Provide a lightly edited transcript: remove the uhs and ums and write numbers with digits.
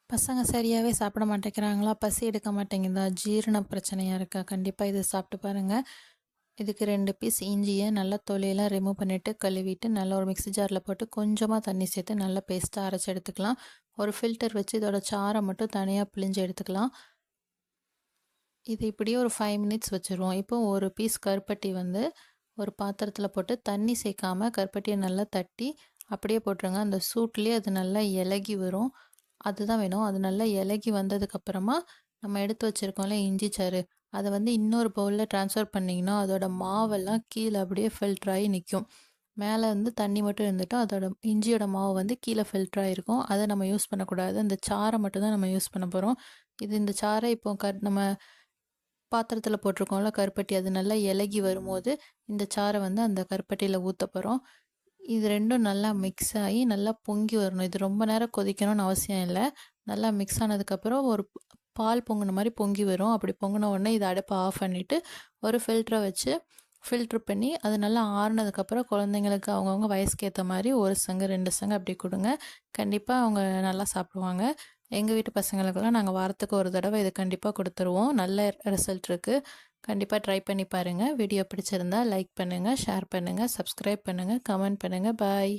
பசங்க சரியாவே சாப்பிட மாட்டேங்கிறாங்களா? பசி எடுக்க மாட்டேங்குதா? ஜீரண பிரச்சனையா இருக்கா? கண்டிப்பா இத சாப்பிட்டு பாருங்க. இதுக்கு 2 பீஸ் இஞ்சிய நல்லா தொலியெல்லாம் ரிமூவ் பண்ணிட்டு, கழுவிட்டு, நல்லா ஒரு மிக்ஸி ஜார்ல போட்டு கொஞ்சமா தண்ணி சேர்த்து நல்லா பேஸ்ட்டா அரைச்சு எடுத்துக்கலாம். ஒரு ஃபில்டர் வச்சு இதோட சாற மட்டும் தனியா பிழிஞ்சு எடுத்துக்கலாம். இது இப்படியே ஒரு 5 மினிட்ஸ் வச்சுருவோம். இப்போ ஒரு பீஸ் கருப்பட்டி வந்து ஒரு பாத்திரத்தில போட்டு தண்ணி சேர்க்காம கருப்பட்டிய நல்லா தட்டி அப்படியே போட்டுருங்க. அந்த சூட்லயே அது நல்லா இளகி வரும். அதுதான் வேணும். அது நல்லா இளகி வந்ததுக்கப்புறமா, நம்ம எடுத்து வச்சிருக்கோம்ல இஞ்சி சாறு, அத வந்து இன்னொரு பவுல்ல ட்ரான்ஸ்ஃபர் பண்ணிங்கன்னா, அதோட மாவெல்லாம் கீழ அப்படியே ஃபில்டர் ஆயி நிக்கும். மேல வந்து தண்ணி மட்டும் இருந்துட்டு, அதோட இஞ்சியோட மாவு வந்து கீழ ஃபில்டர் ஆயிருக்கும். அத நம்ம யூஸ் பண்ணக்கூடாது. அந்த சாற மட்டும் தான் நம்ம யூஸ் பண்ண போறோம். இந்த சாற இப்போ நம்ம பாத்திரத்தில போட்டிருக்கோம்ல கருப்பட்டி, அது நல்லா இளகி வரும்போது, இந்த சாற வந்து அந்த கருப்பட்டியில ஊத்தப் போறோம். இது 2ம் நல்லா மிக்ஸ் ஆகி நல்லா பொங்கி வரணும். இது ரொம்ப நேரம் கொதிக்கணும்னு அவசியம் இல்ல. நல்லா மிக்ஸ் ஆனதுக்கப்புறம் ஒரு பால் பொங்குன மாரி பொங்கி வரும். அப்படி பொங்குன உடனே இத அடுப்ப ஆஃப் பண்ணிட்டு, ஒரு ஃபில்டர வச்சு ஃபில்டர் பண்ணி, அது நல்லா ஆறுனதுக்கப்புறம் குழந்தைங்களுக்கு அவங்கவங்க வயசுக்கு ஏத்த மாரி 1 சங்கு, 2 சங்கு அப்படி குடுங்க. கண்டிப்பா அவங்க நல்லா சாப்பிடுவாங்க. எங்க வீட்டு பசங்களுக்கெல்லாம் நாங்க வாரத்துக்கு ஒரு தடவ இத கண்டிப்பா குடுத்துருவோம். நல்ல ரிசல்ட் இருக்கு. கண்டிப்பா ட்ரை பண்ணி பாருங்க. வீடியோ பிடிச்சிருந்தா லைக் பண்ணுங்க, ஷேர் பண்ணுங்க, சப்ஸ்கிரைப் பண்ணுங்க, கமெண்ட் பண்ணுங்க. பாய்.